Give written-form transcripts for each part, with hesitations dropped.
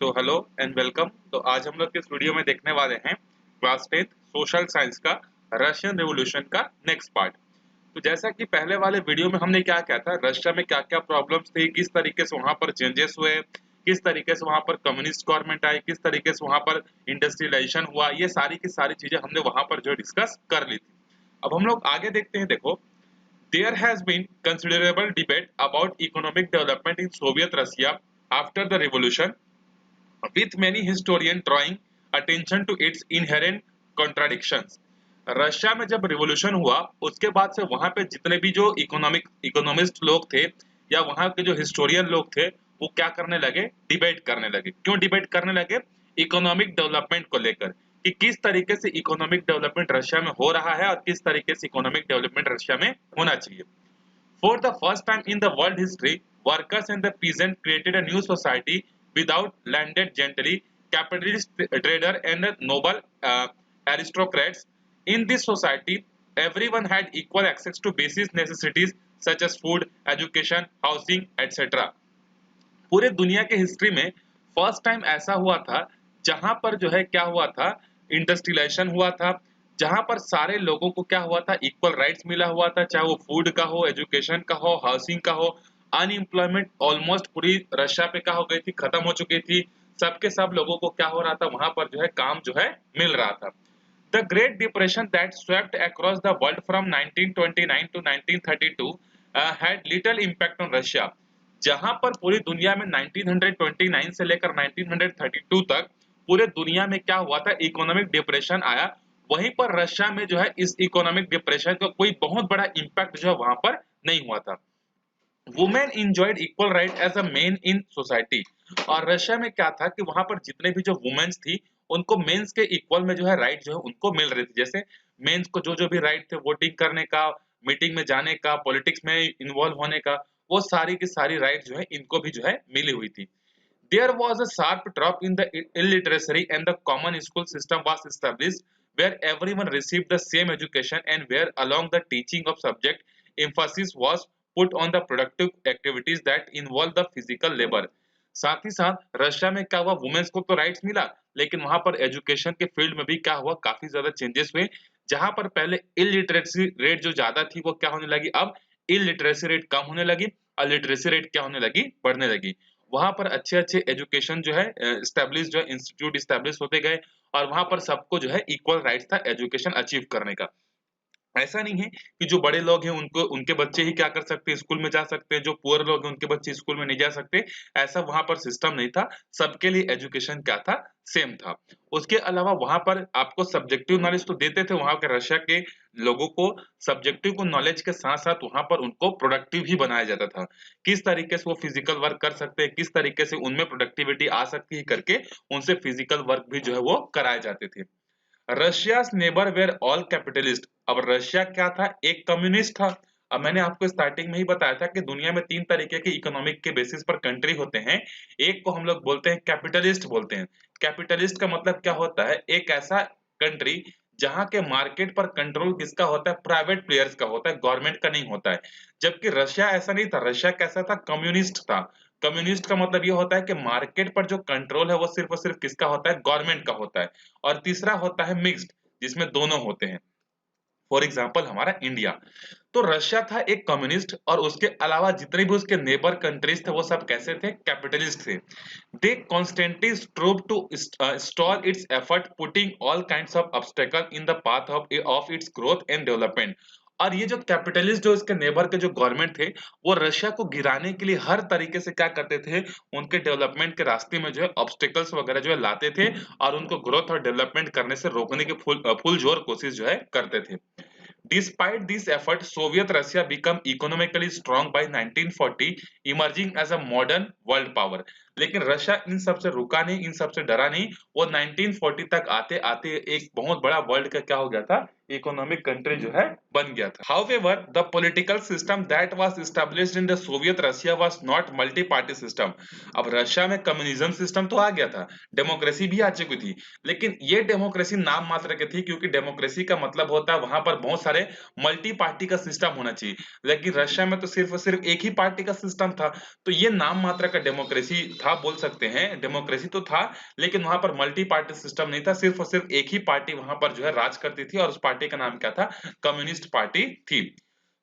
So hello and welcome. तो आज हम लोग इस वीडियो में देखने वाले हैं क्लास 10 सोशल साइंस का रशियन रिवॉल्यूशन का नेक्स्ट पार्ट। तो जैसा कि पहले वाले वीडियो में हमने क्या किया था, रशिया में क्या क्या प्रॉब्लम्स थी, किस तरीके से वहां पर चेंजेस हुए, किस तरीके से वहां पर कम्युनिस्ट गवर्नमेंट आई, किस तरीके से वहां पर इंडस्ट्रियलाइजेशन हुआ, ये सारी की सारी चीजें हमने वहां पर जो डिस्कस कर ली थी। अब हम लोग आगे देखते हैं। देखो, there has been considerable debate about economic development in Soviet Russia after the revolution, with many historians drawing attention to its inherent contradictions. Russia में जब रिवॉल्यूशन हुआ उसके बाद से वहां पे जितने भी जो इकोनॉमिस्ट लोग थे या वहां के जो हिस्टोरियन लोग थे वो क्या करने लगे, डिबेट करने लगे। क्यों डिबेट करने लगे? इकोनॉमिक डेवलपमेंट को लेकर कि किस तरीके से इकोनॉमिक डेवलपमेंट रशिया में हो रहा है और किस तरीके से इकोनॉमिक डेवलपमेंट रशिया में होना चाहिए। For the first time in the world history, workers and the peasant created a new society without landed gentry, capitalist trader and noble aristocrats. In this society, everyone had equal access to basic necessities such as food, education, housing, etc. पूरे दुनिया के history में first time ऐसा हुआ था जहां पर जो है क्या हुआ था, इंडस्ट्रियलाइजेशन हुआ था, जहां पर सारे लोगों को क्या हुआ था, इक्वल राइट्स मिला हुआ था, चाहे वो फूड का हो, एजुकेशन का हो, हाउसिंग का हो। अनएम्प्लॉयमेंट ऑलमोस्ट पूरी रशिया पे क्या हो गई थी, खत्म हो चुकी थी। सबके सब लोगों को क्या हो रहा था, वहां पर जो है काम जो है मिल रहा था। The Great Depression that swept across the world from 1929 to 1932 had little impact on Russia. जहां पर पूरी दुनिया में 1929 से लेकर 1932 तक पूरे दुनिया में क्या हुआ था, इकोनॉमिक डिप्रेशन आया। वहीं पर रशिया में जो है इस इकोनॉमिक डिप्रेशन का कोई बहुत बड़ा इम्पैक्ट जो है वहां पर नहीं हुआ था। Women enjoyed equal right as a men in society. और रशिया में क्या था कि वहां पर जितने भी जो वुमेन्स थी उनको मेंस के इक्वल में जो है राइट जो है उनको मिल रही थी। जैसे मेंस को जो जो भी राइट थे, वोटिंग करने का, मीटिंग में जाने का, पॉलिटिक्स में इन्वॉल्व होने का, वो सारी की सारी राइट जो है इनको भी जो है मिली हुई थी। There was a sharp drop in the illiteracy and the common school system was established where everyone received the same education and where along the teaching of subject emphasis was put on the productive activities that involve the physical labor। साथ ही साथ Russia में क्या हुआ, women's को तो rights मिला लेकिन वहां पर एजुकेशन के फील्ड में भी क्या हुआ, काफी ज्यादा चेंजेस हुए। जहां पर पहले इलिटरेसी रेट जो ज्यादा थी वो क्या होने लगी, अब इलिटरेसी रेट कम होने लगी और लिटरेसी रेट क्या होने लगी, बढ़ने लगी। वहां पर अच्छे अच्छे एजुकेशन जो है एस्टेब्लिश जो है इंस्टीट्यूट एस्टेब्लिश होते गए और वहां पर सबको जो है इक्वल राइट्स था एजुकेशन अचीव करने का। ऐसा नहीं है कि जो बड़े लोग हैं उनको उनके बच्चे ही क्या कर सकते हैं, स्कूल में जा सकते हैं, जो पुअर लोग हैं उनके बच्चे स्कूल में नहीं जा सकते। ऐसा वहां पर सिस्टम नहीं था, सबके लिए एजुकेशन क्या था, सेम था। उसके अलावा वहां पर आपको सब्जेक्टिव नॉलेज तो देते थे, वहां के रशिया के लोगों को सब्जेक्टिव को नॉलेज के साथ साथ वहां पर उनको प्रोडक्टिव ही बनाया जाता था। किस तरीके से वो फिजिकल वर्क कर सकते हैं, किस तरीके से उनमें प्रोडक्टिविटी आ सकती है करके उनसे फिजिकल वर्क भी जो है वो कराए जाते थे। रशिया's नेबर वेर ऑल कैपिटलिस्ट। अब रशिया क्या था, एक कम्युनिस्ट था। अब मैंने आपको स्टार्टिंग में ही बताया था कि दुनिया में तीन तरीके के इकोनॉमिक के बेसिस पर कंट्री होते हैं। एक को हम लोग बोलते हैं कैपिटलिस्ट बोलते हैं। कैपिटलिस्ट का मतलब क्या होता है, एक ऐसा कंट्री जहां के मार्केट पर कंट्रोल किसका होता है, प्राइवेट प्लेयर्स का होता है, गवर्नमेंट का नहीं होता है। जबकि रशिया ऐसा नहीं था, रशिया कैसा था, कम्युनिस्ट था। कम्युनिस्ट का मतलब ये होता है कि मार्केट पर जो कंट्रोल है वो सिर्फ और सिर्फ किसका होता है, गवर्नमेंट का होता है। और तीसरा होता है मिक्स्ड, जिसमें दोनों होते हैं। फॉर एग्जाम्पल हमारा इंडिया। तो रशिया था एक कम्युनिस्ट और उसके अलावा जितने भी उसके नेबर कंट्रीज थे वो सब कैसे थे, कैपिटलिस्ट थे। They constantly strove to stall its effort putting all kinds of obstacle in the path of its growth and development। और ये जो कैपिटलिस्ट जो इसके नेबर के जो गवर्नमेंट थे वो रशिया को गिराने के लिए हर तरीके से क्या करते थे, उनके डेवलपमेंट के रास्ते में जो है ऑब्स्टिकल्स वगैरह जो है लाते थे और उनको ग्रोथ और डेवलपमेंट करने से रोकने की फुल जोर कोशिश जो है करते थे। Despite this effort, Soviet Russia became economically strong by 1940, emerging as a modern world power। लेकिन रशिया इन सब से रुका नहीं, इन सब से डरा नहीं। वो 1940 तक आते आते एक बहुत बड़ा वर्ल्ड का क्या हो गया था, इकोनॉमिक कंट्री जो है बन गया था। However, the political system that was established in the Soviet Russia was not multi-party system। अब रशिया में कम्युनिज्म सिस्टम तो आ गया था, डेमोक्रेसी भी आ चुकी थी, लेकिन ये डेमोक्रेसी नाम मात्र की थी, क्योंकि डेमोक्रेसी का मतलब होता है वहां पर बहुत सारे मल्टी पार्टी का सिस्टम होना चाहिए। लेकिन रशिया में तो सिर्फ और सिर्फ एक ही पार्टी का सिस्टम था, तो ये नाम मात्र का डेमोक्रेसी था बोल सकते हैं, डेमोक्रेसी तो था, लेकिन वहां पर मल्टी पार्टी सिस्टम नहीं था, सिर्फ और सिर्फ एक ही पार्टी वहां पर जो है राज करती थी और उस पार्टी का नाम क्या था, कम्युनिस्ट पार्टी थी।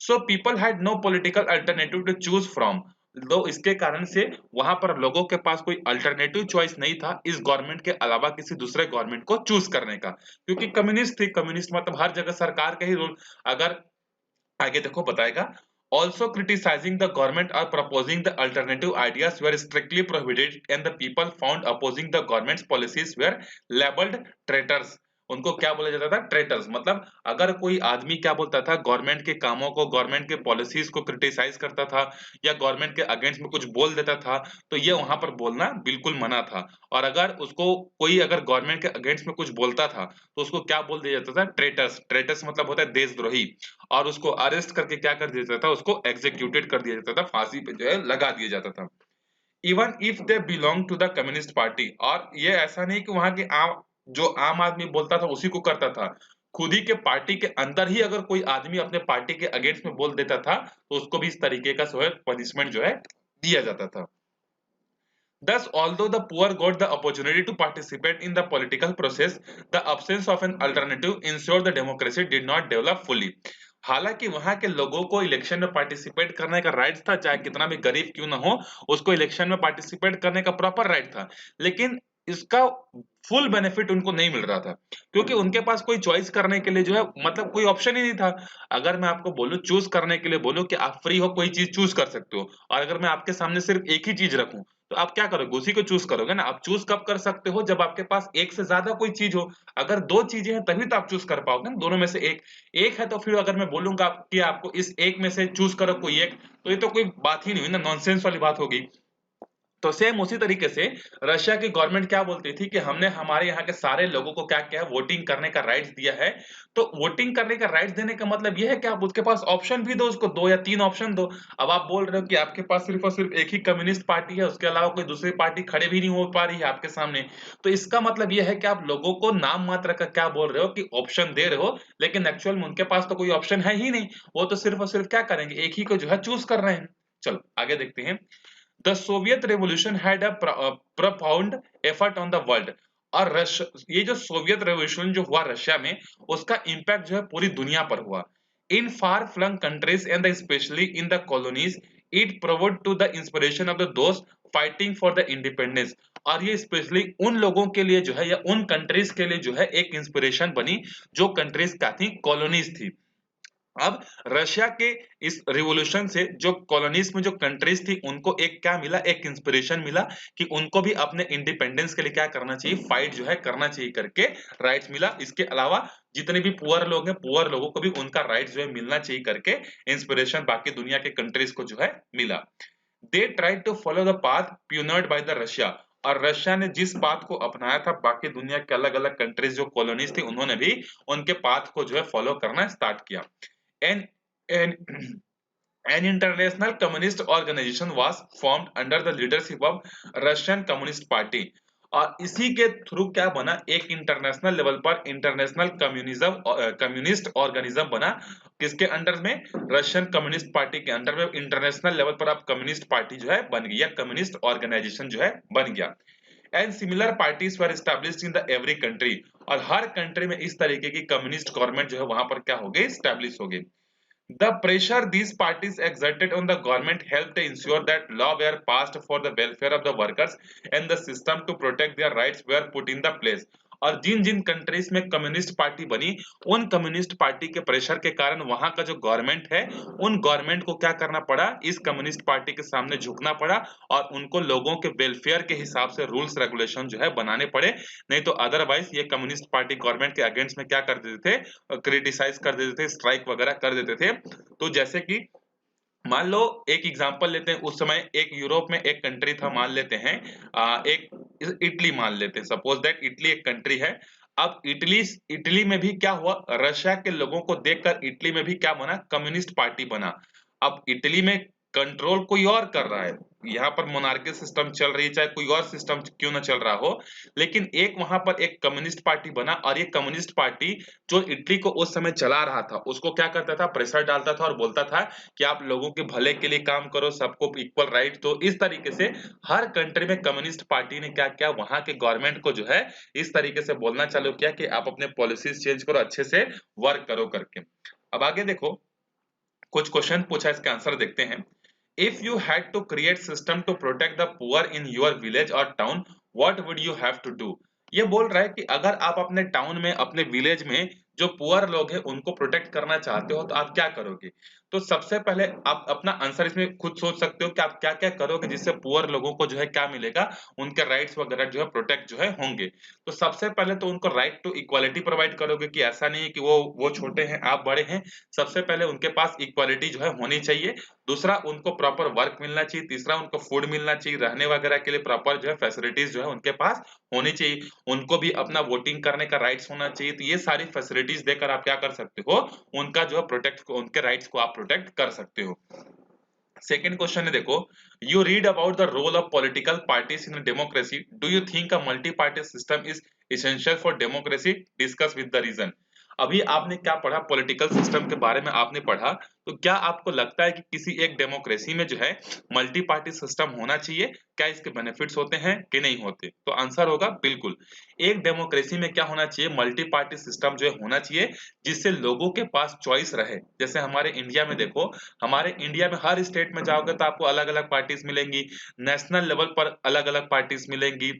So people had no political alternative to choose from. तो इसके कारण से वहां पर लोगों के पास कोई अल्टरनेटिव चॉइस नहीं था इस गवर्नमेंट के अलावा किसी दूसरे गवर्नमेंट को चूज करने का, क्योंकि कम्युनिस्ट थी, कम्युनिस्ट मतलब हर जगह सरकार का ही रोल। अगर आगे देखो बताएगा, also criticizing the government or proposing the alternative ideas were strictly prohibited and the people found opposing the government's policies were labeled traitors। उनको क्या बोला जाता था, ट्रेटर्स। मतलब अगर कोई आदमी क्या बोलता था, गवर्नमेंट के कामों को, गवर्नमेंट के पॉलिसीज को क्रिटिसाइज करता था या गवर्नमेंट के अगेंस्ट में कुछ बोल देता था, तो ये वहां पर बोलना बिल्कुल मना था। और अगर उसको कोई अगर गवर्नमेंट के अगेंस्ट में कुछ बोलता था तो उसको क्या बोल दिया जाता था, ट्रेटर्स। ट्रेटर्स मतलब होता है देशद्रोही। और उसको अरेस्ट करके क्या कर दिया जाता था, उसको एग्जीक्यूटेड कर दिया जाता था, फांसी पे जो है लगा दिया जाता था। Even if they belong to the communist party. और ये ऐसा नहीं कि वहां के जो आम आदमी बोलता था उसी को करता था, खुद ही के पार्टी के अंदर ही अगर कोई आदमी अपने पार्टी के अगेंस्ट में बोल देता था तो उसको भी इस तरीके का जो है पनिशमेंट जो है दिया जाता था। Thus, although the poor got the opportunity to participate in the political process, the absence of an alternative ensured the democracy did not develop fully। हालांकि वहां के लोगों को इलेक्शन में पार्टिसिपेट करने का राइट था, चाहे कितना भी गरीब क्यों ना हो, उसको इलेक्शन में पार्टिसिपेट करने का प्रॉपर राइट था, लेकिन इसका फुल बेनिफिट उनको नहीं मिल रहा था, क्योंकि उनके पास कोई चॉइस करने के लिए जो है मतलब कोई ऑप्शन ही नहीं था। अगर मैं आपको बोलूं चूज करने के लिए, बोलूं कि आप फ्री हो, कोई चीज चूज कर सकते हो, और अगर मैं आपके सामने सिर्फ एक ही चीज रखूं तो आप क्या करोगे, उसी को चूज करोगे ना। आप चूज कब कर सकते हो, जब आपके पास एक से ज्यादा कोई चीज हो। अगर दो चीजें हैं तभी तो आप चूज कर पाओगे ना, दोनों में से एक। एक है तो फिर अगर मैं बोलूंगा कि आपको इस एक में से चूज करो कोई एक, तो ये तो कोई बात ही नहीं हुई ना, नॉनसेंस वाली बात होगी। तो सेम उसी तरीके से रशिया की गवर्नमेंट क्या बोलती थी कि हमने हमारे यहाँ के सारे लोगों को क्या क्या वोटिंग करने का राइट्स दिया है। तो वोटिंग करने का राइट्स देने का मतलब यह है कि आप उसके पास ऑप्शन भी दो, उसको दो या तीन ऑप्शन दो। अब आप बोल रहे हो कि आपके पास सिर्फ और सिर्फ एक ही कम्युनिस्ट पार्टी है, उसके अलावा कोई दूसरी पार्टी खड़े भी नहीं हो पा रही है आपके सामने। तो इसका मतलब यह है कि आप लोगों को नाम मात्र का क्या बोल रहे हो कि ऑप्शन दे रहे हो, लेकिन एक्चुअल में उनके पास तो कोई ऑप्शन है ही नहीं। वो तो सिर्फ और सिर्फ क्या करेंगे, एक ही को जो है चूज कर रहे हैं। चलो आगे देखते हैं। The Soviet Revolution had a profound effect on the world। और ये जो सोवियत रेवोल्यूशन जो हुआ रशिया में, उसका इम्पैक्ट जो है पूरी दुनिया पर हुआ। In far flung countries and specially in the colonies, it provide to the inspiration of the those fighting for the independence. और ये स्पेशली उन लोगों के लिए जो है, या उन कंट्रीज के लिए जो है एक इंस्पिरेशन बनी, जो कंट्रीज क्या थी, कॉलोनीज थी। अब रशिया के इस रिवॉल्यूशन से जो कॉलोनीज में जो कंट्रीज थी उनको एक क्या मिला, एक इंस्पिरेशन मिला कि उनको भी अपने इंडिपेंडेंस के लिए क्या करना चाहिए, फाइट जो है करना चाहिए करके राइट्स मिला। इसके अलावा जितने भी पुअर लोग हैं, पुअर लोगों को भी उनका राइट्स जो है मिलना चाहिए करके इंस्पिरेशन बाकी दुनिया के कंट्रीज को जो है मिला। They tried to follow the path pioneered by the Russia. और रशिया ने जिस पाथ को अपनाया था, बाकी दुनिया के अलग अलग कंट्रीज जो कॉलोनीज थी उन्होंने भी उनके पाथ को जो है फॉलो करना स्टार्ट किया। An, an, an international communist organization was formed under the leadership of Russian Communist Party। और इसी के थ्रू क्या बना, एक इंटरनेशनल लेवल पर इंटरनेशनल कम्युनिस्ट ऑर्गेनिज्म बना। किसके अंडर में, रशियन कम्युनिस्ट पार्टी के अंडर में इंटरनेशनल लेवल पर अब कम्युनिस्ट पार्टी जो है बन गई, या कम्युनिस्ट ऑर्गेनाइजेशन जो है बन गया। And similar parties were established in the every country. और हर कंट्री में इस तरीके की कम्युनिस्ट गवर्नमेंट जो है वहां पर क्या हो गई, स्टैब्लिश हो गई। The pressure these parties exerted on the government helped ensure that laws were passed for the welfare of the workers and the system to protect their rights were put in the place। और जिन जिन countries में communist party बनी, उन communist party के pressure के कारण वहां का जो गवर्नमेंट है, उन गवर्नमेंट को क्या करना पड़ा, इस कम्युनिस्ट पार्टी के सामने झुकना पड़ा, और उनको लोगों के वेलफेयर के हिसाब से रूल्स रेगुलेशन जो है बनाने पड़े। नहीं तो अदरवाइज ये कम्युनिस्ट पार्टी गवर्नमेंट के अगेंस्ट में क्या कर देते थे, क्रिटिसाइज कर देते थे, स्ट्राइक वगैरह कर देते थे। तो जैसे कि मान लो एक एग्जांपल लेते हैं, उस समय एक यूरोप में एक कंट्री था, मान लेते हैं एक इटली मान लेते हैं, सपोज दैट इटली एक कंट्री है। अब इटली इटली में भी क्या हुआ, रशिया के लोगों को देखकर इटली में भी क्या बना, कम्युनिस्ट पार्टी बना। अब इटली में कंट्रोल कोई और कर रहा है, यहाँ पर मोनार्की सिस्टम चल रही है, चाहे कोई और सिस्टम क्यों ना चल रहा हो, लेकिन एक वहां पर एक कम्युनिस्ट पार्टी बना, और ये कम्युनिस्ट पार्टी जो इटली को उस समय चला रहा था उसको क्या करता था, प्रेशर डालता था और बोलता था कि आप लोगों के भले के लिए काम करो, सबको इक्वल राइट दो। इस तरीके से हर कंट्री में कम्युनिस्ट पार्टी ने क्या किया, वहां के गवर्नमेंट को जो है इस तरीके से बोलना चालू किया कि आप अपने पॉलिसीज चेंज करो, अच्छे से वर्क करो करके। अब आगे देखो, कुछ क्वेश्चन पूछा, इसका आंसर देखते हैं। If you had to create system to protect the poor in your village और town, what would you have to do? ये बोल रहा है कि अगर आप अपने टाउन में, अपने विलेज में जो पुअर लोग हैं उनको प्रोटेक्ट करना चाहते हो तो आप क्या करोगे? तो सबसे पहले आप अपना आंसर इसमें खुद सोच सकते हो कि आप क्या क्या करोगे जिससे पुअर लोगों को जो है क्या मिलेगा, उनके राइट्स वगैरह जो है प्रोटेक्ट जो है होंगे। तो सबसे पहले तो उनको राइट टू इक्वालिटी प्रोवाइड करोगे, कि ऐसा नहीं है कि वो छोटे हैं आप बड़े हैं, सबसे पहले उनके पास इक्वालिटी जो है होनी चाहिए। दूसरा, उनको प्रॉपर वर्क मिलना चाहिए। तीसरा, उनको फूड मिलना चाहिए, रहने वगैरह के लिए प्रॉपर जो है फैसिलिटीज जो है उनके पास होनी चाहिए। उनको भी अपना वोटिंग करने का राइट्स होना चाहिए। तो ये सारी फैसिलिटीज देकर आप क्या कर सकते हो, उनका जो है प्रोटेक्ट, उनके राइट्स को आप प्रोटेक्ट कर सकते हो। सेकेंड क्वेश्चन है देखो, you read about the role of political parties in democracy, do you think a multi party system is essential for democracy, discuss with the reason. अभी आपने क्या पढ़ा, पॉलिटिकल सिस्टम के बारे में आपने पढ़ा, तो क्या आपको लगता है कि किसी एक डेमोक्रेसी में जो है मल्टी पार्टी सिस्टम होना चाहिए? क्या इसके बेनिफिट्स होते हैं कि नहीं होते? तो आंसर होगा बिल्कुल। एक डेमोक्रेसी में क्या होना चाहिए, मल्टी पार्टी सिस्टम जो है होना चाहिए, जिससे लोगों के पास चॉइस रहे। जैसे हमारे इंडिया में देखो, हमारे इंडिया में हर स्टेट में जाओगे तो आपको अलग अलग पार्टीज मिलेंगी, नेशनल लेवल पर अलग अलग पार्टीज मिलेंगी,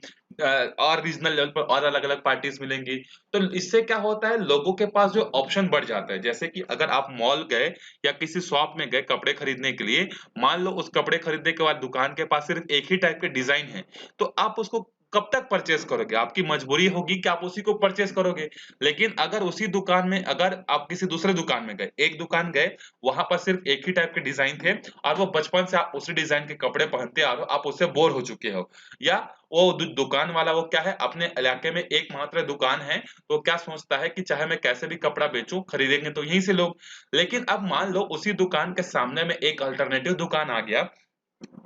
और रीजनल लेवल पर और अलग अलग पार्टीज मिलेंगी। तो इससे क्या होता है, लोगों के पास जो ऑप्शन बढ़ जाता है। जैसे कि अगर आप मॉल गए या किसी शॉप में गए कपड़े खरीदने के लिए, मान लो उस कपड़े खरीदने के बाद दुकान के पास सिर्फ एक ही टाइप के डिजाइन है, तो आप उसको कब तक परचेस करोगे? आपकी मजबूरी होगी कि आप उसी को परचेस करोगे। लेकिन अगर उसी दुकान में, अगर आप किसी दूसरे दुकान में गए, एक दुकान गए, वहां पर सिर्फ एक ही टाइप के डिजाइन थे, और वो बचपन से आप उसी डिजाइन के कपड़े पहनते आ रहे हो, आप उससे बोर हो चुके हो, या वो दुकान वाला वो क्या है, अपने इलाके में एकमात्र दुकान है, तो क्या सोचता है कि चाहे मैं कैसे भी कपड़ा बेचूं, खरीदेंगे तो यहीं से लोग। लेकिन अब मान लो उसी दुकान के सामने में एक अल्टरनेटिव दुकान आ गया,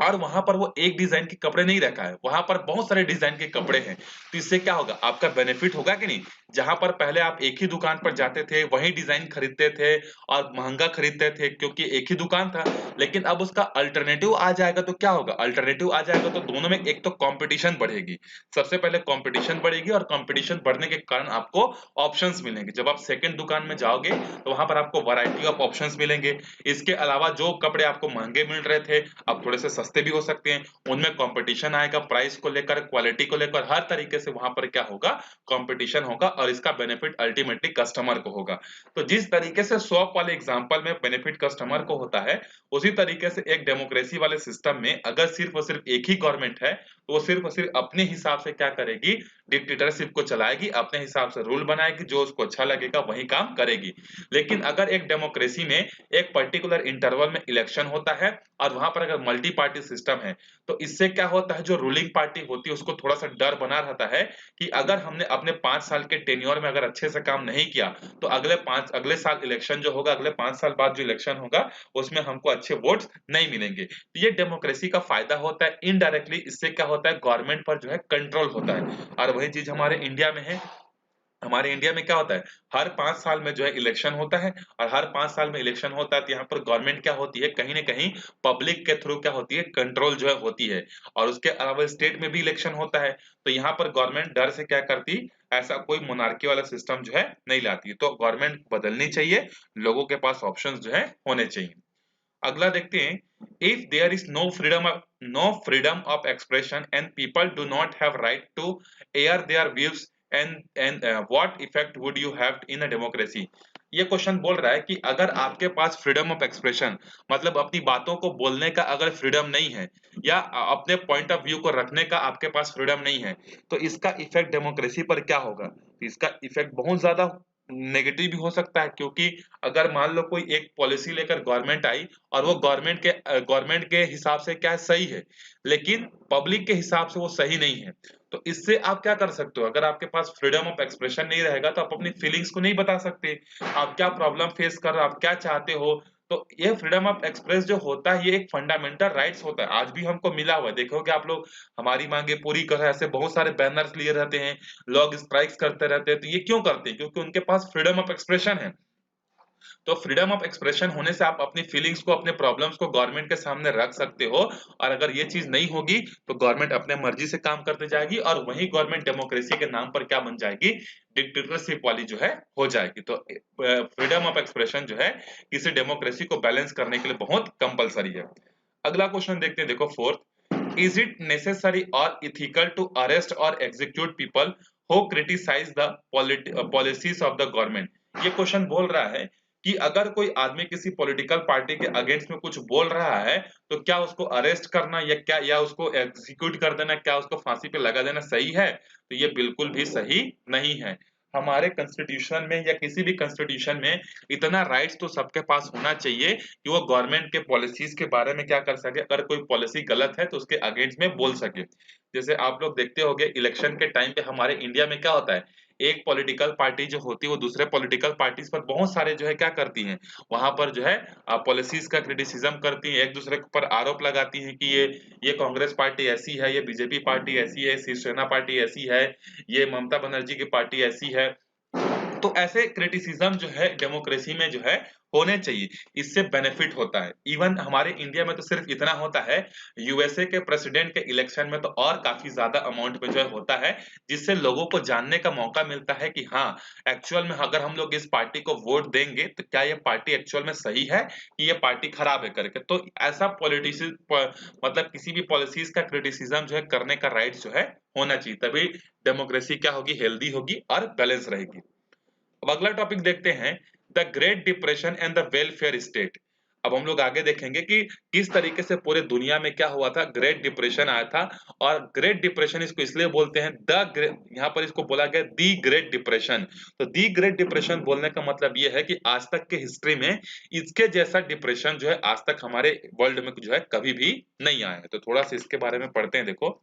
और वहां पर वो एक डिजाइन के कपड़े नहीं रखा है, वहां पर बहुत सारे डिजाइन के कपड़े हैं। तो इससे क्या होगा, आपका बेनिफिट होगा कि नहीं? जहां पर पहले आप एक ही दुकान पर जाते थे, वही डिजाइन खरीदते थे और महंगा खरीदते थे क्योंकि एक ही दुकान था, लेकिन अब उसका अल्टरनेटिव आ जाएगा तो क्या होगा, अल्टरनेटिव आ जाएगा तो दोनों में एक तो कंपटीशन बढ़ेगी। सबसे पहले कंपटीशन बढ़ेगी, और कंपटीशन बढ़ने के कारण आपको ऑप्शंस मिलेंगे। जब आप सेकंड दुकान में जाओगे तो वहां पर आपको वैरायटी ऑफ ऑप्शंस मिलेंगे। इसके अलावा जो कपड़े आपको महंगे मिल रहे थे, अब थोड़े से सस्ते भी हो सकते हैं, उनमें कंपटीशन आएगा, प्राइस को लेकर, क्वालिटी को लेकर, हर तरीके से वहां पर क्या होगा, कंपटीशन होगा, और इसका बेनिफिट अल्टीमेटली कस्टमर को होगा। तो जिस तरीके से शॉप वाले एग्जांपल में बेनिफिट कस्टमर को होता है, उसी तरीके से एक डेमोक्रेसी वाले सिस्टम में अगर सिर्फ और सिर्फ एक ही गवर्नमेंट है, तो वो सिर्फ और सिर्फ अपने हिसाब से क्या करेगी, डिक्टेटरशिप को चलाएगी, अपने हिसाब से रूल बनाएगी, जो उसको अच्छा लगेगा वही काम करेगी। लेकिन अगर एक डेमोक्रेसी में एक पर्टिकुलर इंटरवल में इलेक्शन होता है, और वहां पर अगर मल्टी पार्टी सिस्टम है, तो इससे क्या होता है, जो रूलिंग पार्टी होती है उसको थोड़ा सा डर बना रहता है कि अगर हमने अपने 5 साल के टेन्योर में अगर अच्छे से काम नहीं किया, तो अगले साल इलेक्शन जो होगा, अगले 5 साल बाद जो इलेक्शन होगा, उसमें हमको अच्छे वोट्स नहीं मिलेंगे। तो ये डेमोक्रेसी का फायदा होता है। इनडायरेक्टली इससे क्या होता है, गवर्नमेंट पर जो है कंट्रोल होता है। और वही चीज हमारे इंडिया में है। हमारे इंडिया में क्या होता है, हर 5 साल में जो है इलेक्शन होता है, और हर 5 साल में इलेक्शन होता है तो यहाँ पर गवर्नमेंट क्या होती है, कहीं ना कहीं पब्लिक के थ्रू क्या होती है, कंट्रोल जो है होती है। और उसके अलावा स्टेट में भी इलेक्शन होता है, तो यहाँ पर गवर्नमेंट डर से क्या करती, ऐसा कोई मोनार्की वाला सिस्टम जो है नहीं लाती। तो गवर्नमेंट बदलनी चाहिए, लोगों के पास ऑप्शन जो है होने चाहिए। अगला देखते हैं, if there is no freedom of expression and people do not have right to air their views, and what effect would you have in a democracy. ये क्वेश्चन बोल रहा है कि अगर आपके पास फ्रीडम ऑफ एक्सप्रेशन, मतलब अपनी बातों को बोलने का अगर फ्रीडम नहीं है, या अपने पॉइंट ऑफ व्यू को रखने का आपके पास फ्रीडम नहीं है, तो इसका इफेक्ट डेमोक्रेसी पर क्या होगा? इसका इफेक्ट बहुत ज्यादा नेगेटिव भी हो सकता है, क्योंकि अगर मान लो कोई एक पॉलिसी लेकर गवर्नमेंट आई, और वो गवर्नमेंट के हिसाब से क्या है, सही है, लेकिन पब्लिक के हिसाब से वो सही नहीं है, तो इससे आप क्या कर सकते हो, अगर आपके पास फ्रीडम ऑफ एक्सप्रेशन नहीं रहेगा तो आप अपनी फीलिंग्स को नहीं बता सकते, आप क्या प्रॉब्लम फेस कर रहे हो, आप क्या चाहते हो, तो ये फ्रीडम ऑफ एक्सप्रेस जो होता है ये एक फंडामेंटल राइट्स होता है, आज भी हमको मिला हुआ है। देखोगे आप लोग हमारी मांगे पूरी कर, ऐसे बहुत सारे बैनर्स लिए रहते हैं, लोग स्ट्राइक्स करते रहते हैं। तो ये क्यों करते हैं? क्योंकि उनके पास फ्रीडम ऑफ एक्सप्रेशन है। तो फ्रीडम ऑफ एक्सप्रेशन होने से आप अपनी फीलिंग्स को, अपने प्रॉब्लम्स को गवर्नमेंट के सामने रख सकते हो। और अगर ये चीज नहीं होगी तो गवर्नमेंट अपने मर्जी से काम करते जाएगी, और वही गवर्नमेंट डेमोक्रेसी के नाम पर क्या बन जाएगी? डिक्टेटरशिप वाली जो है हो जाएगी। तो फ्रीडम ऑफ एक्सप्रेशन जो है किसी डेमोक्रेसी को बैलेंस करने के लिए बहुत कंपलसरी है। अगला क्वेश्चन देखते हैं, देखो फोर्थ, इज इट नेसेसरी और इथिकल टू अरेस्ट और execute people who criticise the policies of the government? ये क्वेश्चन बोल रहा है कि अगर कोई आदमी किसी पॉलिटिकल पार्टी के अगेंस्ट में कुछ बोल रहा है तो क्या उसको अरेस्ट करना या क्या, या उसको एग्जीक्यूट कर देना, क्या उसको फांसी पे लगा देना सही है? तो ये बिल्कुल भी सही नहीं है। हमारे कॉन्स्टिट्यूशन में या किसी भी कॉन्स्टिट्यूशन में इतना राइट्स तो सबके पास होना चाहिए कि वो गवर्नमेंट के पॉलिसीज के बारे में क्या कर सके, अगर कोई पॉलिसी गलत है तो उसके अगेंस्ट में बोल सके। जैसे आप लोग देखते होंगे इलेक्शन के टाइम पे हमारे इंडिया में क्या होता है, एक पॉलिटिकल पार्टी जो होती है वो दूसरे पॉलिटिकल पार्टीज पर बहुत सारे जो है क्या करती हैं, वहां पर जो है पॉलिसीज का क्रिटिसिज्म करती हैं, एक दूसरे पर आरोप लगाती हैं कि ये कांग्रेस पार्टी ऐसी है, ये बीजेपी पार्टी ऐसी है, शिवसेना पार्टी ऐसी है, ये ममता बनर्जी की पार्टी ऐसी है। तो ऐसे क्रिटिसिज्म जो है डेमोक्रेसी में जो है होने चाहिए, इससे बेनिफिट होता है। इवन हमारे इंडिया में तो सिर्फ इतना होता है, यूएसए के प्रेसिडेंट के इलेक्शन में तो और काफी ज्यादा अमाउंट में जो है होता है, जिससे लोगों को जानने का मौका मिलता है कि हाँ एक्चुअल में अगर हम लोग इस पार्टी को वोट देंगे तो क्या ये पार्टी एक्चुअल में सही है कि ये पार्टी खराब है करके। तो ऐसा पॉलिटिशियन मतलब किसी भी पॉलिसीज का क्रिटिसिज्म जो है करने का राइट जो है होना चाहिए, तभी डेमोक्रेसी क्या होगी, हेल्दी होगी और बैलेंस रहेगी। अब अगला टॉपिक देखते हैं, the great depression and the welfare state. अब हम लोग आगे देखेंगे कि किस तरीके से पूरे दुनिया में क्या हुआ था, ग्रेट डिप्रेशन आया था। और ग्रेट डिप्रेशन इसको इसलिए बोलते हैं यहाँ पर इसको बोला गया दी ग्रेट डिप्रेशन। तो दी ग्रेट डिप्रेशन बोलने का मतलब ये है कि आज तक के हिस्ट्री में इसके जैसा डिप्रेशन जो है आज तक हमारे वर्ल्ड में जो है कभी भी नहीं आया है। तो थोड़ा सा इसके बारे में पढ़ते हैं, देखो।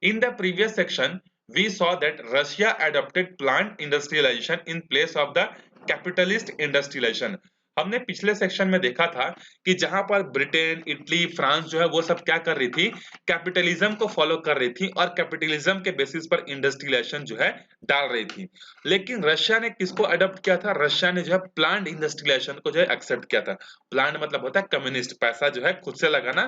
In the previous section, we saw that Russia adopted plant industrialization in place of the capitalist industrialization. हमने पिछले सेक्शन में देखा था कि जहां पर ब्रिटेन, इटली, फ्रांस जो है वो सब क्या कर रही थी, कैपिटलिज्म को फॉलो कर रही थी और कैपिटलिज्म के बेसिस पर इंडस्ट्रियलाइजेशन जो है डाल रही थी। लेकिन रशिया ने किसको अडॉप्ट किया था? रशिया ने जो है प्लांट इंडस्ट्रियलाइजेशन को जो है एक्सेप्ट किया था। प्लांट मतलब होता है कम्युनिस्ट, पैसा जो है खुद से लगाना,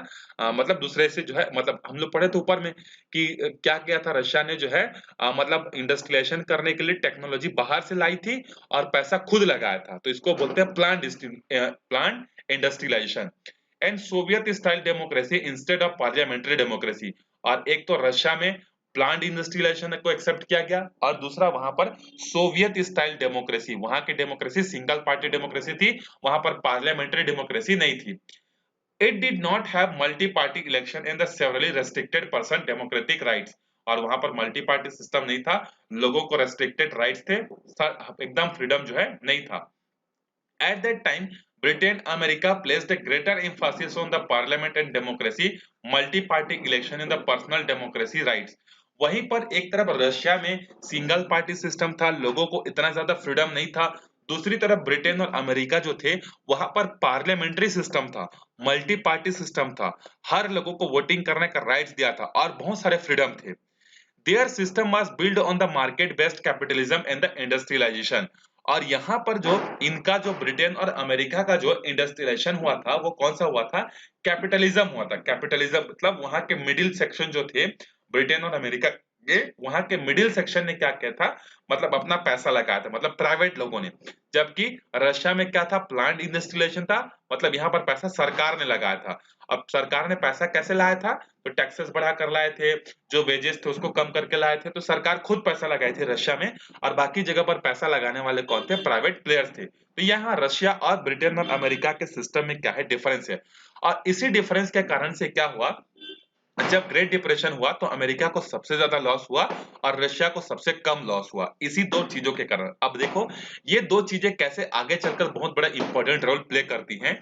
मतलब दूसरे से जो है, मतलब हम लोग पढ़े थे ऊपर में कि क्या किया था रशिया ने जो है मतलब इंडस्ट्रियलाइजेशन करने के लिए टेक्नोलॉजी बाहर से लाई थी और पैसा खुद लगाया था। तो इसको बोलते हैं plant industrialisation. And Soviet style democracy instead of parliamentary democracy. और एक तो रशिया में प्लांट इंडस्ट्रियलाइजेशन को एक्सेप्ट किया गया और दूसरा वहां पर सोवियत स्टाइल डेमोक्रेसी, वहां की डेमोक्रेसी सिंगल पार्टी डेमोक्रेसी थी, वहां पर पार्लियामेंट्री डेमोक्रेसी नहीं थी। It did not have multi-party election and the severely restricted person democratic rights। और वहां पर मल्टी पार्टी सिस्टम नहीं था, लोगों को रेस्ट्रिक्टेड राइट्स थे, एकदम फ्रीडम जो है नहीं था। At that time, Britain, America placed a greater emphasis on the parliament and democracy, multi-party election and the personal democracy rights। वहीं पर एक तरफ रशिया में सिंगल पार्टी सिस्टम था, लोगों को इतना ज्यादा फ्रीडम नहीं था। दूसरी तरफ ब्रिटेन और अमेरिका जो थे वहां पर पार्लियामेंट्री सिस्टम था, मल्टी पार्टी सिस्टम था, हर लोगों को वोटिंग करने का राइट्स दिया था और बहुत सारे फ्रीडम थे। Their system was built on the market-based capitalism and the industrialization। और यहाँ पर जो इनका जो ब्रिटेन और अमेरिका का जो इंडस्ट्रियलाइजेशन हुआ था वो कौन सा हुआ था? कैपिटलिज्म हुआ था। कैपिटलिज्म मतलब वहां के मिडिल सेक्शन जो थे ब्रिटेन और अमेरिका के, वहां के मिडिल सेक्शन ने क्या किया था, मतलब अपना पैसा लगाया था, मतलब प्राइवेट लोगों ने। जबकि रशिया में क्या था? प्लांट इंडस्ट्रियलाइजेशन था, मतलब यहाँ पर पैसा सरकार ने लगाया था। अब सरकार ने पैसा कैसे लाया था? तो टैक्सेस बढ़ा कर लाए थे, जो वेजेस थे उसको कम करके लाए थे। तो सरकार खुद पैसा लगाई थी रशिया में, और बाकी जगह पर पैसा लगाने वाले कौन थे? प्राइवेट प्लेयर्स थे। तो यहाँ रशिया और ब्रिटेन और अमेरिका के सिस्टम में क्या है, डिफरेंस है। और इसी डिफरेंस के कारण से क्या हुआ, जब ग्रेट डिप्रेशन हुआ तो अमेरिका को सबसे ज्यादा लॉस हुआ और रशिया को सबसे कम लॉस हुआ, इसी दो चीजों के कारण। अब देखो ये दो चीजें कैसे आगे चलकर बहुत बड़ा इंपॉर्टेंट रोल प्ले करती हैं।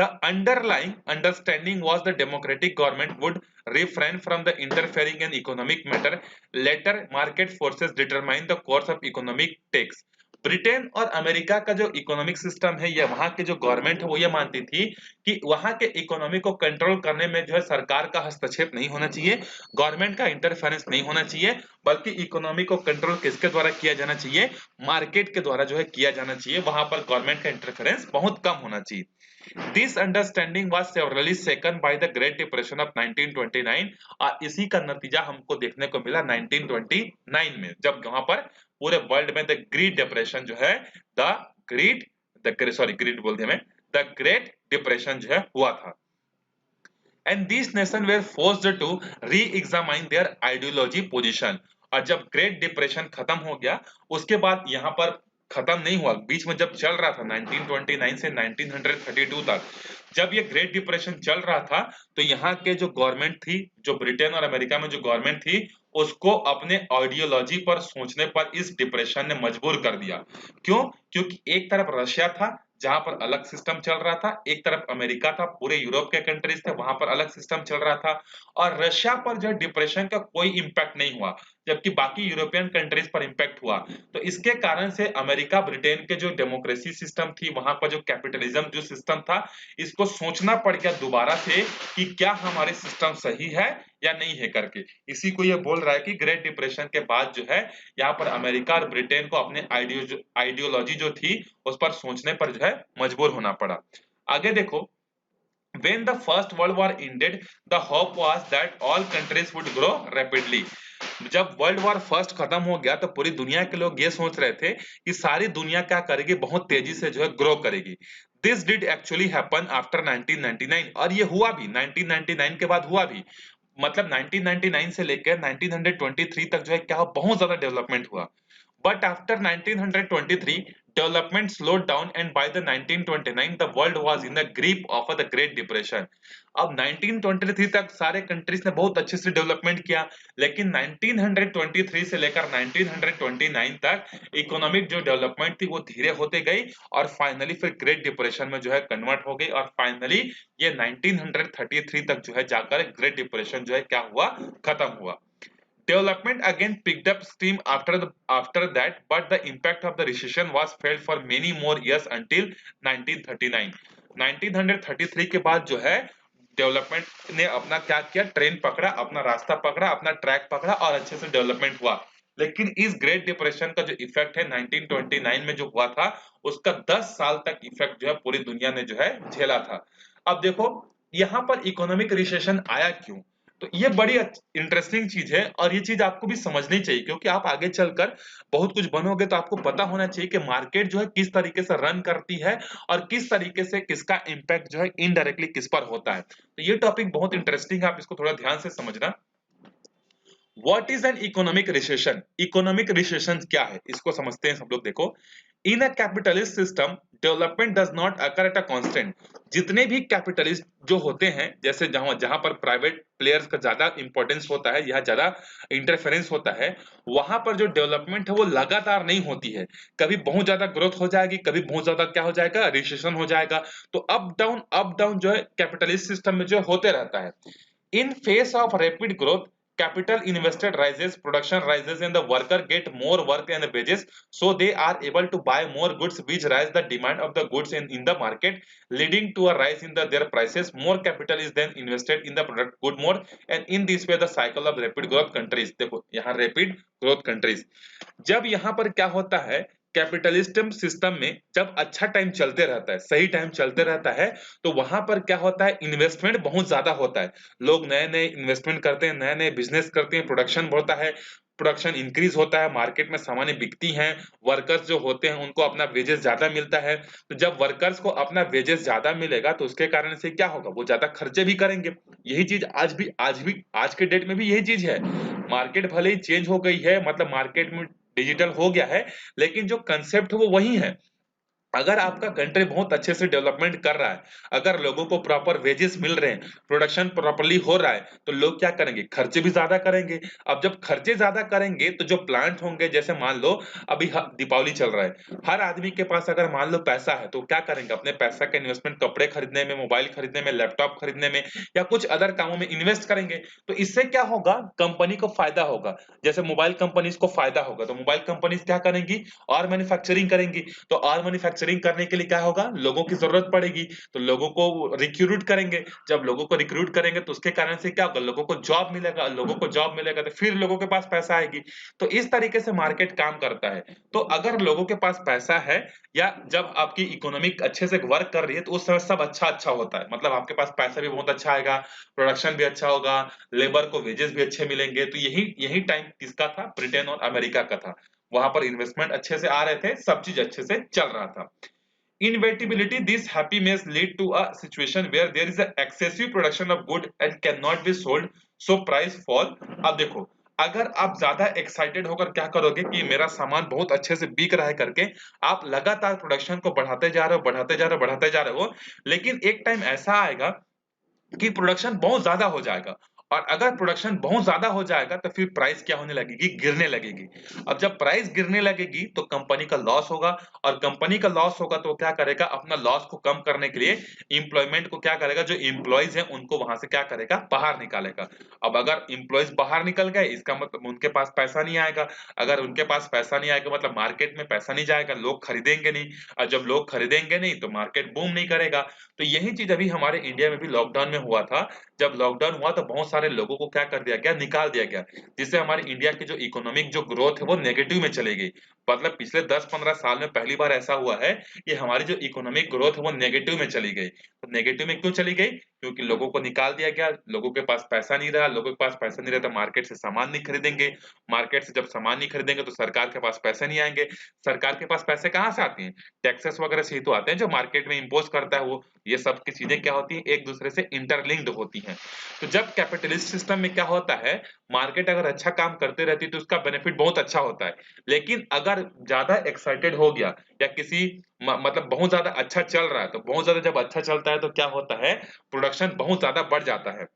The underlying understanding was the democratic government would refrain from the interfering in economic matter, later market forces determine the course of economic takes। Britain और अमेरिका का जो इकोनॉमिक सिस्टम है, ये वहां के जो गवर्नमेंट है वो ये मानती थी कि वहां के इकोनॉमी को कंट्रोल करने में जो है सरकार का हस्तक्षेप नहीं होना चाहिए, गवर्नमेंट का इंटरफेरेंस नहीं होना चाहिए, बल्कि इकोनॉमी को कंट्रोल किसके द्वारा किया जाना चाहिए, मार्केट के द्वारा जो है किया जाना चाहिए, वहां पर गवर्नमेंट का इंटरफेरेंस बहुत कम होना चाहिए। This understanding was severally second by the great depression of 1929 और इसी का नतीजा हमको देखने को मिला 1929 में, जब वहां पर पूरे वर्ल्ड में द ग्रेट डिप्रेशन जो है द ग्रेट बोल दिया मैं, द ग्रेट डिप्रेशन जो है हुआ था। And this nation were forced to reexamine their ideology position. और जब ग्रेट डिप्रेशन खत्म हो गया उसके बाद यहाँ पर खत्म नहीं हुआ, बीच में जब चल रहा था 1929 से 1932 तक, जब ये ग्रेट डिप्रेशन चल रहा था तो यहाँ के जो गवर्नमेंट थी, जो ब्रिटेन और अमेरिका में जो गवर्नमेंट थी, उसको अपने आइडियोलॉजी पर सोचने पर इस डिप्रेशन ने मजबूर कर दिया। क्यों? क्योंकि एक तरफ रशिया था जहां पर अलग सिस्टम चल रहा था, एक तरफ अमेरिका था, पूरे यूरोप के कंट्रीज थे वहां पर अलग सिस्टम चल रहा था, और रशिया पर जो डिप्रेशन का कोई इंपैक्ट नहीं हुआ जबकि बाकी यूरोपियन कंट्रीज पर इंपैक्ट हुआ। तो इसके कारण से अमेरिका ब्रिटेन के जो डेमोक्रेसी सिस्टम थी, वहां पर जो कैपिटलिज्म जो सिस्टम था, इसको सोचना पड़ गया दोबारा से कि क्या हमारे सिस्टम सही है या नहीं है करके। इसी को ये बोल रहा है कि ग्रेट डिप्रेशन के बाद जो है यहाँ पर अमेरिका और ब्रिटेन को अपने आइडियोलॉजी जो थी उस पर सोचने पर जो है मजबूर होना पड़ा। आगे देखो, when the first world war ended the hope was that all countries would grow rapidly। जब वर्ल्ड वॉर फर्स्ट खत्म हो गया तो पूरी दुनिया के लोग ये सोच रहे थे कि सारी दुनिया क्या करेगी, बहुत तेजी से जो है ग्रो करेगी। This did actually happen after 1999 और ये हुआ भी 1999 के बाद हुआ भी। मतलब 1999 से लेकर 1923 तक जो है क्या बहुत ज्यादा डेवलपमेंट हुआ। But after 1923, development slowed down and by the 1929 the world was in the grip of the Great Depression। अब 1923 तक सारे कंट्रीज ने बहुत अच्छे से डेवलपमेंट किया, लेकिन 1923 से लेकर 1929 तक इकोनॉमिक जो डेवलपमेंट थी वो धीरे होते गई और फाइनली फिर ग्रेट डिप्रेशन में जो है कन्वर्ट हो गई और फाइनली ये 1933 तक जो है जाकर ग्रेट डिप्रेशन जो है क्या हुआ, खत्म हुआ। Development again picked up steam after that, but the impact of the recession was felt for many more years until 1939। 1933 के बाद जो है डेवलपमेंट ने अपना क्या किया, ट्रेन पकड़ा, अपना रास्ता पकड़ा, अपना ट्रैक पकड़ा और अच्छे से डेवलपमेंट हुआ। लेकिन इस ग्रेट डिप्रेशन का जो इफेक्ट है 1929 में जो हुआ था उसका 10 साल तक इफेक्ट जो है पूरी दुनिया ने जो है झेला था। अब देखो यहाँ पर इकोनॉमिक रिसेशन आया क्यों, तो ये बड़ी इंटरेस्टिंग चीज है और ये चीज आपको भी समझनी चाहिए, क्योंकि आप आगे चलकर बहुत कुछ बनोगे तो आपको पता होना चाहिए कि मार्केट जो है किस तरीके से रन करती है और किस तरीके से किसका इम्पैक्ट जो है इनडायरेक्टली किस पर होता है। तो ये टॉपिक बहुत इंटरेस्टिंग है, आप इसको थोड़ा ध्यान से समझना। What is an economic recession? Economic recession क्या है इसको समझते हैं सब लोग। देखो, in a capitalist system development does not occur at a constant. जितने भी कैपिटलिस्ट जो होते हैं, जैसे जहां जहां पर प्राइवेट प्लेयर्स का ज्यादा इंपॉर्टेंस होता है, यहाँ ज्यादा इंटरफेरेंस होता है, वहां पर जो डेवलपमेंट है वो लगातार नहीं होती है। कभी बहुत ज्यादा ग्रोथ हो जाएगी, कभी बहुत ज्यादा क्या हो जाएगा, रिसेशन हो जाएगा। तो अप डाउन जो है कैपिटलिस्ट सिस्टम में जो होते रहता है। In face of rapid growth, capital invested rises, production rises, and the worker get more work and wages, so they are able to buy more goods, which rise the demand of the goods in the market, leading to a rise in their prices. More capital is then invested in the product good more, and in this way the cycle of rapid growth countries। देखो यहाँ rapid growth countries, जब यहाँ पर क्या होता है, capitalism system में जब अच्छा टाइम चलते रहता है, सही टाइम चलते रहता है, तो वहां पर क्या होता है, इन्वेस्टमेंट बहुत ज्यादा होता है। लोग नए नए इन्वेस्टमेंट करते हैं, नए नए बिजनेस करते हैं, प्रोडक्शन बढ़ता है, प्रोडक्शन इंक्रीज होता है, मार्केट में सामानें बिकती हैं, वर्कर्स जो होते हैं उनको अपना वेजेस ज्यादा मिलता है। तो जब वर्कर्स को अपना वेजेस ज्यादा मिलेगा तो उसके कारण से क्या होगा, वो ज्यादा खर्चे भी करेंगे। यही चीज आज के डेट में भी यही चीज है। मार्केट भले ही चेंज हो गई है, मतलब मार्केट में डिजिटल हो गया है, लेकिन जो कंसेप्ट है वो वही है। अगर आपका कंट्री बहुत अच्छे से डेवलपमेंट कर रहा है, अगर लोगों को प्रॉपर वेजेस मिल रहे हैं, प्रोडक्शन प्रॉपर्ली हो रहा है, तो लोग क्या करेंगे? खर्चे भी ज्यादा करेंगे। अब जब खर्चे ज्यादा करेंगे तो जो प्लांट होंगे, जैसे मान लो अभी दीपावली चल रहा है, हर आदमी के पास अगर मान लो पैसा है तो क्या करेंगे? अपने पैसा का इन्वेस्टमेंट कपड़े खरीदने में, मोबाइल खरीदने में, लैपटॉप खरीदने में या कुछ अदर कामों में इन्वेस्ट करेंगे। तो इससे क्या होगा? कंपनी को फायदा होगा। जैसे मोबाइल कंपनीज को फायदा होगा तो मोबाइल कंपनीज क्या करेंगी? और मैन्युफैक्चरिंग करेंगी। तो और मैन्युफैक्चरिंग करने के लिए क्या होगा? लोगों की जरूरत पड़ेगी। तो लोगों को रिक्रूट करेंगे। जब लोगों को रिक्रूट करेंगे तो उसके कारण से क्या होगा? लोगों को जॉब मिलेगा। लोगों को जॉब मिलेगा तो फिर लोगों के पास पैसा आएगी। तो इस तरीके से मार्केट काम करता है। तो अगर लोगों के पास पैसा है या जब आपकी इकोनॉमिक अच्छे से वर्क कर रही है तो उस समय सब अच्छा अच्छा होता है। मतलब आपके पास पैसा भी बहुत अच्छा आएगा, प्रोडक्शन भी अच्छा होगा, लेबर को वेजेस भी अच्छे मिलेंगे। तो यही यही टाइम किसका था? ब्रिटेन और अमेरिका का था। वहां पर इन्वेस्टमेंट अच्छे से आ रहे थे, सब चीज अच्छे से चल रहा था। Inevitability, this happy may lead to a situation where there is an excessive production of good and cannot be sold, so price fall। अब देखो, अगर आप ज्यादा एक्साइटेड होकर क्या करोगे कि मेरा सामान बहुत अच्छे से बिक रहा है करके आप लगातार प्रोडक्शन को बढ़ाते जा रहे हो, बढ़ाते जा रहे हो, बढ़ाते जा रहे हो, लेकिन एक टाइम ऐसा आएगा कि प्रोडक्शन बहुत ज्यादा हो जाएगा। और अगर प्रोडक्शन बहुत ज्यादा हो जाएगा तो फिर प्राइस क्या होने लगेगी? गिरने लगेगी। अब जब प्राइस गिरने लगेगी तो कंपनी का लॉस होगा। और कंपनी का लॉस होगा तो क्या करेगा? अपना लॉस को कम करने के लिए एम्प्लॉयमेंट को क्या करेगा? जो एम्प्लॉयज हैं उनको वहां से क्या करेगा? बाहर निकालेगा। अब अगर एम्प्लॉयज बाहर निकल गए इसका मतलब उनके पास पैसा नहीं आएगा। अगर उनके पास पैसा नहीं आएगा मतलब मार्केट में पैसा नहीं जाएगा, लोग खरीदेंगे नहीं। और जब लोग खरीदेंगे नहीं तो मार्केट बूम नहीं करेगा। तो यही चीज अभी हमारे इंडिया में भी लॉकडाउन में हुआ था। जब लॉकडाउन हुआ तो बहुत सारे लोगों को क्या कर दिया गया? निकाल दिया गया। जिससे हमारी इंडिया की जो इकोनॉमिक जो ग्रोथ है वो नेगेटिव में चली गई। मतलब पिछले 10-15 साल में पहली बार ऐसा हुआ है कि हमारी जो इकोनॉमिक ग्रोथ है वो नेगेटिव में चली गई। तो नेगेटिव में क्यों चली गई? क्योंकि लोगों को निकाल दिया गया, लोगों के पास पैसा नहीं रहा, लोगों के पास पैसा नहीं रहा तो मार्केट से सामान नहीं खरीदेंगे। मार्केट से जब सामान नहीं खरीदेंगे तो सरकार के पास पैसे नहीं आएंगे। सरकार के पास पैसे कहाँ से आते हैं? टैक्सेस वगैरह से ही तो आते हैं जो मार्केट में इम्पोज करता है वो। ये सब की चीजें क्या होती हैं? एक दूसरे से इंटरलिंक्ड होती हैं। तो जब कैपिटलिस्ट सिस्टम में क्या होता है? मार्केट अगर अच्छा काम करते रहती है तो उसका बेनिफिट बहुत अच्छा होता है। लेकिन अगर ज्यादा एक्साइटेड हो गया या किसी मतलब बहुत ज्यादा अच्छा चल रहा है तो बहुत ज्यादा जब अच्छा चलता है तो क्या होता है? प्रोडक्शन बहुत ज्यादा बढ़ जाता है।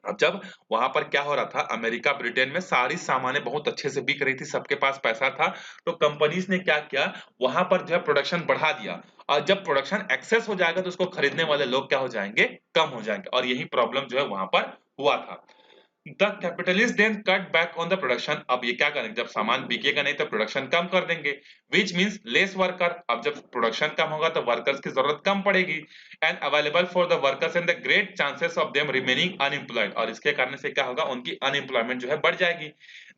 अब जब वहां पर क्या हो रहा था? अमेरिका ब्रिटेन में सारी सामानें बहुत अच्छे से बिक रही थी, सबके पास पैसा था। तो कंपनीज ने क्या किया? वहां पर जो है प्रोडक्शन बढ़ा दिया। और जब प्रोडक्शन एक्सेस हो जाएगा तो उसको खरीदने वाले लोग क्या हो जाएंगे? कम हो जाएंगे। और यही प्रॉब्लम जो है वहां पर हुआ था। The capitalist then cut back on the production. अब ये क्या करेंगे? जब सामान बिकेगा नहीं तो प्रोडक्शन कम कर देंगे। Which means less worker. अब जब प्रोडक्शन कम होगा तो वर्कर्स की जरूरत कम पड़ेगी। And available for the workers and the great chances of them remaining unemployed. और इसके कारण से क्या होगा? उनकी अनएम्प्लॉयमेंट जो है बढ़ जाएगी।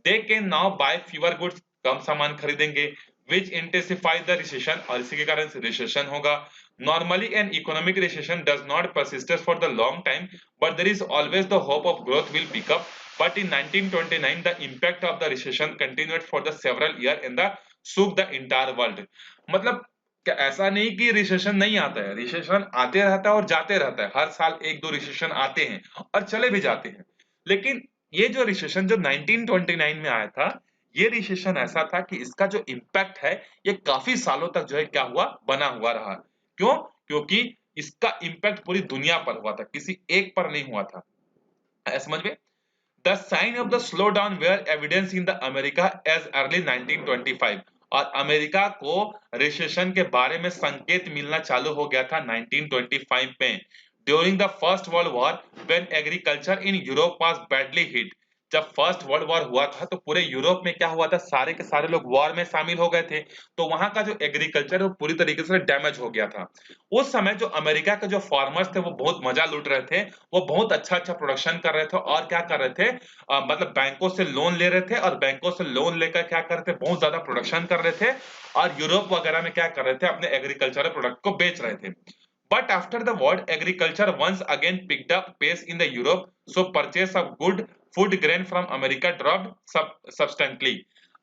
They can now buy fewer goods. कम सामान खरीदेंगे। Which intensifies the recession. और इसी के कारण से रिसेशन होगा। Normally, an economic recession does not persist for the long time, but there is always the hope of growth will pick up. But in 1929, the impact of the recession continued for the several years and the shook the entire world। मतलब क्या ऐसा नहीं कि recession नहीं आता है? Recession आते रहता है और जाते रहता है। हर साल एक दो रिसेशन आते हैं और चले भी जाते हैं। लेकिन ये जो रिसेशन जो 1929 में आया था, ये रिसेशन ऐसा था कि इसका जो इम्पैक्ट है ये काफी सालों तक जो है क्या हुआ? बना हुआ रहा। क्यों? क्योंकि इसका इम्पैक्ट पूरी दुनिया पर हुआ था, किसी एक पर नहीं हुआ था। समझ में? The sign of the slowdown were evidence in the America as early 1925। और अमेरिका को रिसेशन के बारे में संकेत मिलना चालू हो गया था 1925 में। During the first world war when agriculture in Europe was badly hit. जब फर्स्ट वर्ल्ड वॉर हुआ था तो पूरे यूरोप में क्या हुआ था? सारे के सारे लोग वॉर में शामिल हो गए थे। तो वहां का जो एग्रीकल्चर है वो पूरी तरीके से डैमेज हो गया था। उस समय जो अमेरिका के जो फार्मर्स थे वो बहुत मजा लूट रहे थे। वो बहुत अच्छा अच्छा प्रोडक्शन कर रहे थे और क्या कर रहे थे? मतलब बैंकों से लोन ले रहे थे और बैंकों से लोन लेकर क्या कर रहे थे? बहुत ज्यादा प्रोडक्शन कर रहे थे। और यूरोप वगैरह में क्या कर रहे थे? अपने एग्रीकल्चरल प्रोडक्ट को बेच रहे थे। But after the war, agriculture once again picked up pace in the Europe, so purchase of good food grain from America dropped substantially।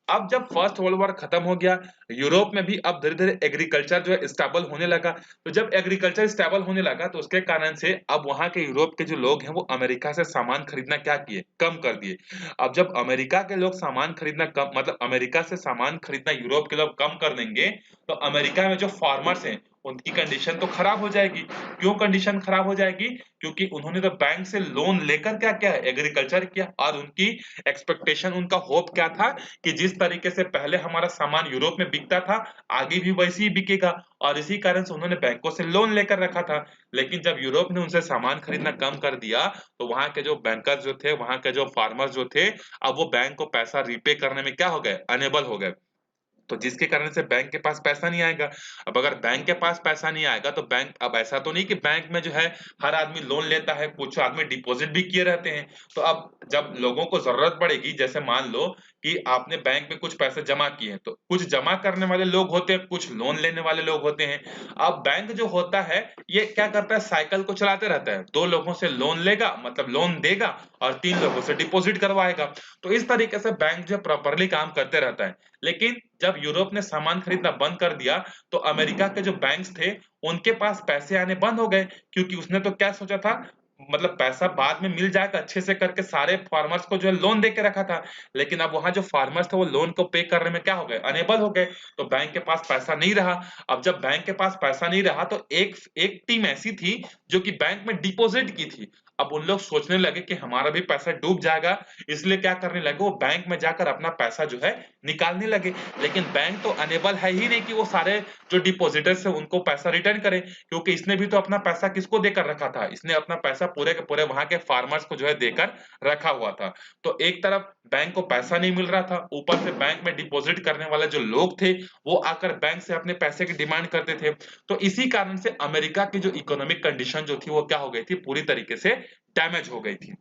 अब जब फर्स्ट वर्ल्ड वॉर खत्म हो गया, यूरोप में भी अब धीरे धीरे एग्रीकल्चर जो है स्टेबल होने लगा। तो जब एग्रीकल्चर स्टेबल होने लगा तो उसके कारण से अब वहां के यूरोप के जो लोग हैं वो अमेरिका से सामान खरीदना क्या किए, कम कर दिए। अब जब अमेरिका के लोग सामान खरीदना कम, मतलब अमेरिका से सामान खरीदना यूरोप के लोग कम कर देंगे, तो अमेरिका में जो फार्मर्स हैं उनकी कंडीशन तो खराब हो जाएगी। क्यों कंडीशन खराब हो जाएगी? क्योंकि उन्होंने तो बैंक से लोन लेकर क्या किया, एग्रीकल्चर किया, और उनकी एक्सपेक्टेशन, उनका होप क्या था कि जिस तरीके से पहले हमारा सामान यूरोप में बिकता था, आगे भी वैसे ही बिकेगा, और इसी कारण से उन्होंने बैंकों से लोन लेकर रखा था। लेकिन जब यूरोप ने उनसे सामान खरीदना कम कर दिया, तो वहां के जो बैंकर्स जो थे, वहां के जो फार्मर्स जो थे, अब वो बैंक को पैसा रीपे करने में क्या हो गए, अनेबल हो गए। तो जिसके कारण से बैंक के पास पैसा नहीं आएगा। अब अगर बैंक के पास पैसा नहीं आएगा तो बैंक, अब ऐसा तो नहीं कि बैंक में जो है हर आदमी लोन लेता है, कुछ आदमी डिपॉजिट भी किए रहते हैं। तो अब जब लोगों को जरूरत पड़ेगी, जैसे मान लो कि आपने बैंक में कुछ पैसे जमा किए हैं, तो कुछ जमा करने वाले लोग होते हैं, कुछ लोन लेने वाले लोग होते हैं। अब बैंक जो होता है ये क्या करता है, साइकिल को चलाते रहता है, 2 लोगों से लोन लेगा, मतलब लोन देगा, और 3 लोगों से डिपॉजिट करवाएगा। तो इस तरीके से बैंक जो प्रॉपरली काम करते रहता है। लेकिन जब यूरोप ने सामान खरीदना बंद कर दिया, तो अमेरिका के जो बैंक्स थे उनके पास पैसे आने बंद हो गए, क्योंकि उसने तो क्या सोचा था, मतलब पैसा बाद में मिल जाएगा अच्छे से करके, सारे फार्मर्स को जो है लोन दे के रखा था। लेकिन अब वहां जो फार्मर्स थे वो लोन को पे करने में क्या हो गए, अनेबल हो गए। तो बैंक के पास पैसा नहीं रहा। अब जब बैंक के पास पैसा नहीं रहा तो एक एक टीम ऐसी थी जो कि बैंक में डिपॉजिट की थी। अब उन लोग सोचने लगे कि हमारा भी पैसा डूब जाएगा, इसलिए क्या करने लगे, वो बैंक में जाकर अपना पैसा जो है निकालने लगे। लेकिन बैंक तो अनेबल है ही नहीं कि वो सारे जो डिपॉजिटर्स है उनको पैसा रिटर्न करे, क्योंकि इसने भी तो अपना पैसा किसको देकर रखा था, इसने अपना पैसा पूरे के पूरे वहां के फार्मर्स को जो है देकर रखा हुआ था। तो एक तरफ बैंक को पैसा नहीं मिल रहा था, ऊपर से बैंक में डिपॉजिट करने वाले जो लोग थे वो आकर बैंक से अपने पैसे की डिमांड करते थे। तो इसी कारण से अमेरिका की जो इकोनॉमिक कंडीशन जो थी वो क्या हो गई थी, पूरी तरीके से डैमेज हो गई थी।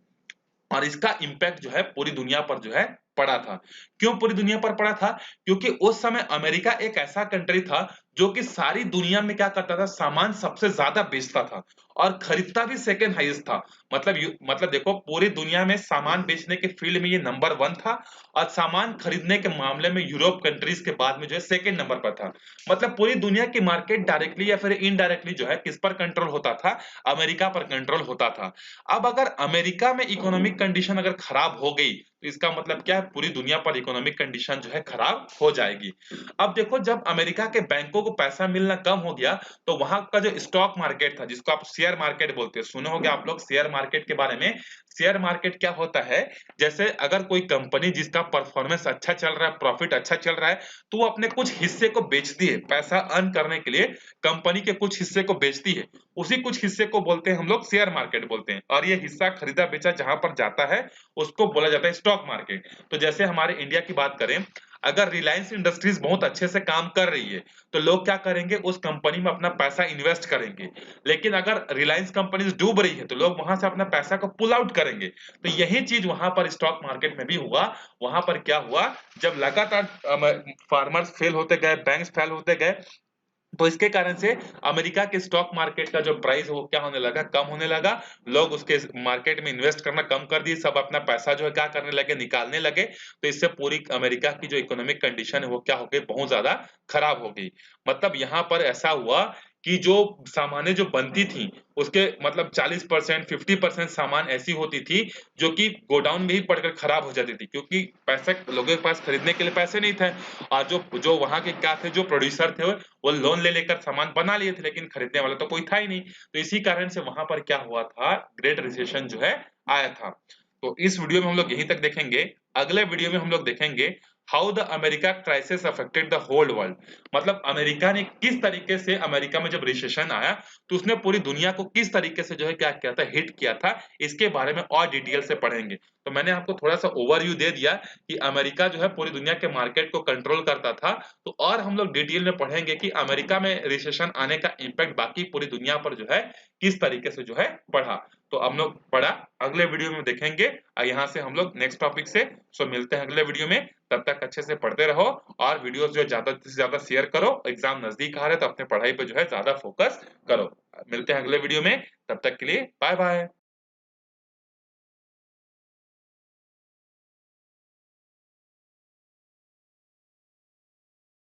और इसका इम्पैक्ट जो है पूरी दुनिया पर जो है पड़ा था। क्यों पूरी दुनिया पर पड़ा था? क्योंकि उस समय अमेरिका एक ऐसा कंट्री था जो कि सारी दुनिया में क्या करता था, सामान सबसे ज्यादा बेचता था और खरीदता भी सेकंड हाईएस्ट था। मतलब देखो, पूरी दुनिया में सामान बेचने के फील्ड में ये नंबर 1 था, और सामान खरीदने के मामले में यूरोप कंट्रीज के बाद में जो है सेकंड नंबर पर था। मतलब पूरी दुनिया की मार्केट डायरेक्टली या फिर इनडायरेक्टली जो है किस पर कंट्रोल होता था, अमेरिका पर कंट्रोल होता था। अब अगर अमेरिका में इकोनॉमिक कंडीशन अगर खराब हो गई तो इसका मतलब क्या है, पूरी दुनिया पर इकोनॉमिक कंडीशन जो है खराब हो जाएगी। अब देखो, जब अमेरिका के बैंकों को पैसा मिलना कम हो गया तो वहां का जो स्टॉक मार्केट था, जिसको आप शेयर मार्केट बोलते हैं, सुने होंगे आप लोग शेयर मार्केट के बारे में। शेयर मार्केट क्या होता है, जैसे अगर कोई कंपनी जिसका परफॉर्मेंस अच्छा चल रहा है, प्रॉफिट अच्छा चल रहा है, तो वो अपने कुछ हिस्से को बेचती है पैसा अर्न करने के लिए, कंपनी के कुछ हिस्से को बेचती है। उसी कुछ हिस्से को बोलते हैं हम लोग शेयर मार्केट बोलते हैं, और ये हिस्सा खरीदा बेचा जहां पर जाता है उसको बोला जाता है स्टॉक मार्केट। तो जैसे हमारे इंडिया की बात करें, अगर रिलायंस इंडस्ट्रीज बहुत अच्छे से काम कर रही है तो लोग क्या करेंगे, उस कंपनी में अपना पैसा इन्वेस्ट करेंगे। लेकिन अगर रिलायंस कंपनी डूब रही है तो लोग वहां से अपना पैसा को पुल आउट करेंगे। तो यही चीज वहां पर स्टॉक मार्केट में भी हुआ। वहां पर क्या हुआ, जब लगातार फार्मर्स फेल होते गए, बैंक्स फेल होते गए, तो इसके कारण से अमेरिका के स्टॉक मार्केट का जो प्राइस है वो क्या होने लगा, कम होने लगा। लोग उसके मार्केट में इन्वेस्ट करना कम कर दिए, सब अपना पैसा जो है क्या करने लगे, निकालने लगे। तो इससे पूरी अमेरिका की जो इकोनॉमिक कंडीशन है वो क्या हो गई, बहुत ज्यादा खराब हो गई। मतलब यहाँ पर ऐसा हुआ कि जो सामानें जो बनती थी उसके मतलब 40% 50% सामान ऐसी होती थी जो कि गोडाउन में ही पड़कर खराब हो जाती थी, क्योंकि पैसे लोगों के पास खरीदने के लिए पैसे नहीं थे। और जो जो वहां के क्या थे, जो प्रोड्यूसर थे वो लोन ले लेकर सामान बना लिए थे, लेकिन खरीदने वाला तो कोई था ही नहीं। तो इसी कारण से वहां पर क्या हुआ था, ग्रेट रिसेशन जो है आया था। तो इस वीडियो में हम लोग यहीं तक देखेंगे। अगले वीडियो में हम लोग देखेंगे how the America crisis affected the whole world. मतलब अमेरिका ने किस तरीके से, अमेरिका में जब रिसेशन आया तो उसने पूरी दुनिया को किस तरीके से जो है क्या किया था, हिट किया था। इसके बारे में और डिटेल से पढ़ेंगे। तो मैंने आपको थोड़ा सा ओवरव्यू दे दिया कि अमेरिका जो है पूरी दुनिया के मार्केट को कंट्रोल करता था। तो और हम लोग डिटेल में पढ़ेंगे कि अमेरिका में रिसेशन आने का इंपैक्ट बाकी पूरी दुनिया पर जो है किस तरीके से जो है पढ़ा। तो हम लोग पढ़ा, अगले वीडियो में देखेंगे। यहाँ से हम लोग नेक्स्ट टॉपिक से मिलते हैं अगले वीडियो में। तब तक अच्छे से पढ़ते रहो और वीडियोस जो ज्यादा से ज्यादा शेयर करो। एग्जाम नजदीक आ रहे तो अपने पढ़ाई पे जो है ज्यादा फोकस करो। मिलते हैं अगले वीडियो में, तब तक के लिए बाय बाय।